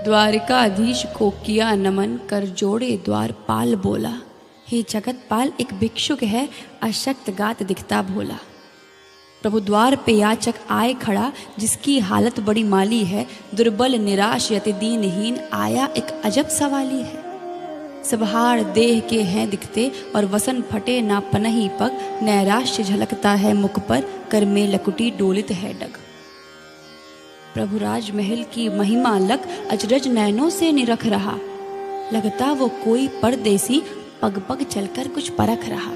द्वारिकाधीश को किया नमन, कर जोड़े द्वारपाल बोला। हे जगतपाल, एक भिक्षुक है, अशक्त गात दिखता भोला। प्रभु द्वार पे याचक आए खड़ा, जिसकी हालत बड़ी माली है। दुर्बल निराश यति दीनहीन, आया एक अजब सवाली है। सब हाड़ देह के हैं दिखते, और वसन फटे ना पनही पग। नैराश्य झलकता है मुख पर, कर में लकुटी डोलित है डग। प्रभु राजमहल की महिमा लख, अचरज नैनों से निरख रहा। लगता वो कोई परदेसी, पग पग चलकर कुछ परख रहा।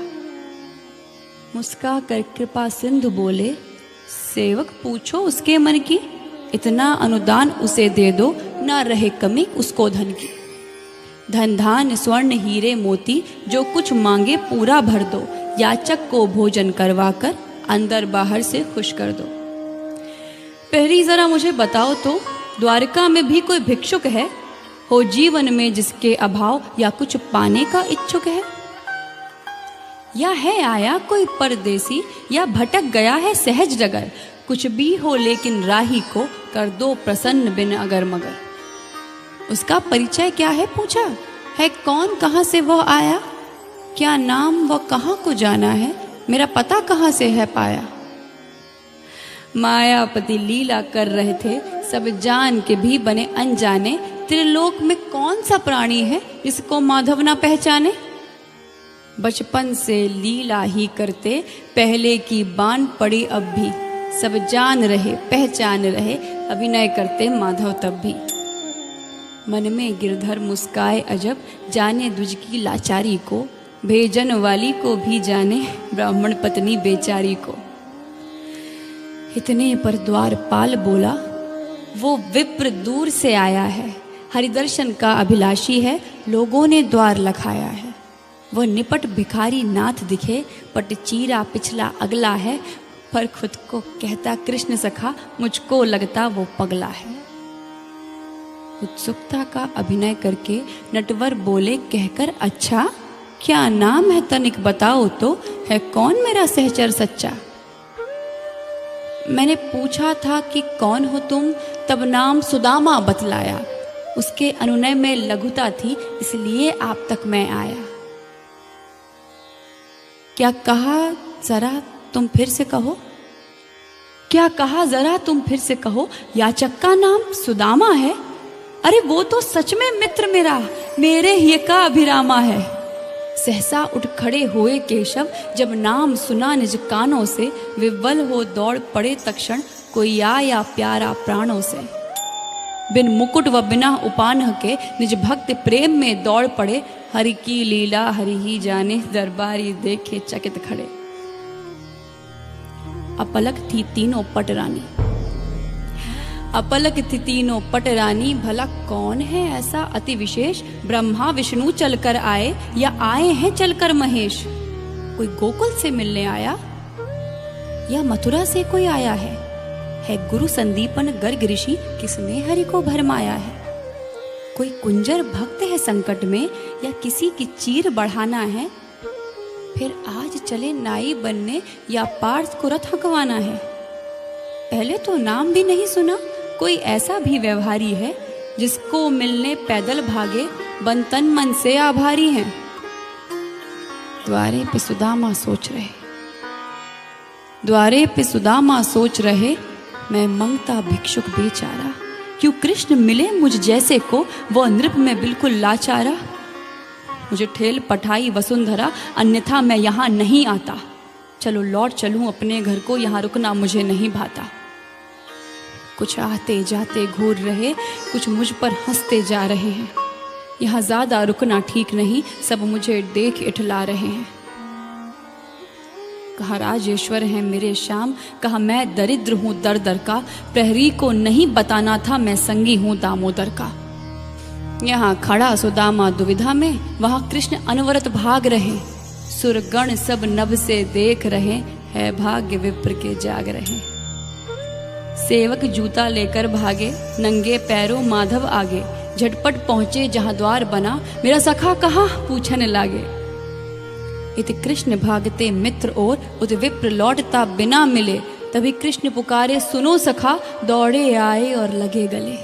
मुस्का कर कृपा सिंधु बोले, सेवक पूछो उसके मन की। इतना अनुदान उसे दे दो, ना रहे कमी उसको धन की। धन धान स्वर्ण हीरे मोती, जो कुछ मांगे पूरा भर दो। याचक को भोजन करवा कर, अंदर बाहर से खुश कर दो। पहली जरा मुझे बताओ तो, द्वारका में भी कोई भिक्षुक है हो जीवन में, जिसके अभाव या कुछ पाने का इच्छुक है? या है आया कोई परदेसी, या भटक गया है सहज डगर? कुछ भी हो लेकिन राही को, कर दो प्रसन्न बिन अगर मगर। उसका परिचय क्या है पूछा, है कौन, कहाँ से वह आया? क्या नाम वह कहाँ को जाना है, मेरा पता कहाँ से है पाया? मायापति लीला कर रहे थे, सब जान के भी बने अनजाने। त्रिलोक में कौन सा प्राणी है, जिसको माधव ना पहचाने? बचपन से लीला ही करते, पहले की बान पड़ी अब भी। सब जान रहे पहचान रहे, अभिनय करते माधव तब भी। मन में गिरधर मुस्काए अजब, जाने द्विज की लाचारी को। भेजन वाली को भी जाने, ब्राह्मण पत्नी बेचारी को। इतने पर द्वारपाल बोला, वो विप्र दूर से आया है। हरिदर्शन का अभिलाषी है, लोगों ने द्वार लखाया है। वह निपट भिखारी नाथ दिखे, पट चीरा पिछला अगला है। पर खुद को कहता कृष्ण सखा, मुझको लगता वो पगला है। उत्सुकता का अभिनय करके नटवर बोले कहकर, अच्छा क्या नाम है तनिक बताओ तो, है कौन मेरा सहचर सच्चा? मैंने पूछा था कि कौन हो तुम, तब नाम सुदामा बतलाया। उसके अनुनय में लघुता थी, इसलिए आप तक मैं आया। क्या कहा जरा तुम फिर से कहो, क्या कहा जरा तुम फिर से कहो? याचक का नाम सुदामा है? अरे वो तो सच में मित्र मेरा, मेरे ही का अभिरामा है। सहसा उठ खड़े हुए केशव, जब नाम सुना निज कानों से। विव्वल हो दौड़ पड़े तक्षण, कोई आया प्यारा प्राणों से। बिन मुकुट व बिना उपान के, निज भक्त प्रेम में दौड़ पड़े। हरि की लीला हरि ही जाने, दरबारी देखे चकित खड़े। अपलक थी तीनों पटरानी, अपलक थी तीनों पटरानी। भला कौन है ऐसा अति विशेष, ब्रह्मा विष्णु चलकर आए, या आए हैं चलकर महेश? कोई गोकुल से मिलने आया, या मथुरा से कोई आया है? गुरु संदीपन गर्ग ऋषि, किसने हरि को भरमाया है? कोई कुंजर भक्त है संकट में, या किसी की चीर बढ़ाना है? फिर आज चले नाई बनने, या पार्थ को रथ हकवाना है? पहले तो नाम भी नहीं सुना, कोई ऐसा भी व्यवहारी है, जिसको मिलने पैदल भागे, बन तन मन से आभारी हैं। द्वारे पे सुदामा सोच रहे, द्वारे पे सुदामा सोच रहे, मैं मंगता भिक्षुक बेचारा। क्यों कृष्ण मिले मुझ जैसे को, वो नृप में बिल्कुल लाचारा। मुझे ठेल पठाई वसुंधरा, अन्यथा मैं यहाँ नहीं आता। चलो लौट चलूं अपने घर को, यहाँ रुकना मुझे नहीं भाता। कुछ आते जाते घूर रहे, कुछ मुझ पर हंसते जा रहे हैं। यहाँ ज्यादा रुकना ठीक नहीं, सब मुझे देख इठला रहे हैं। कहा राजेश्वर है मेरे श्याम, कहा मैं दरिद्र हूँ दर दर का। प्रहरी को नहीं बताना था, मैं संगी हूँ दामोदर का। यहाँ खड़ा सुदामा दुविधा में, वहाँ कृष्ण अनवरत भाग रहे। सुरगण सब नभ से देख रहे, है भाग्य विप्र के जाग रहे। सेवक जूता लेकर भागे, नंगे पैरों माधव आगे। झटपट पहुंचे जहाँ द्वार बना, मेरा सखा कहाँ पूछने लागे। इत कृष्ण भागते मित्र और, उत विप्र लौटता बिना मिले। तभी कृष्ण पुकारे सुनो सखा, दौड़े आए और लगे गले।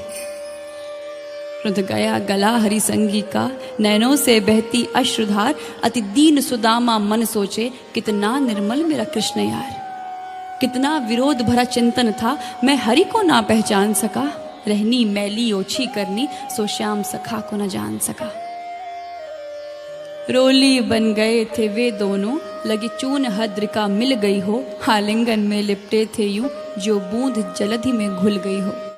रुध गया गला हरिसंगी का, नैनों से बहती अश्रुधार। अति दीन सुदामा मन सोचे, कितना निर्मल मेरा कृष्ण यार। कितना विरोध भरा चिंतन था, मैं हरि को ना पहचान सका। रहनी मैली ओछी करनी, सो श्याम सखा को न जान सका। रोली बन गए थे वे दोनों, लगी चून हद्र का मिल गई हो। आलिंगन में लिपटे थे यूं, जो बूंद जलधि में घुल गई हो।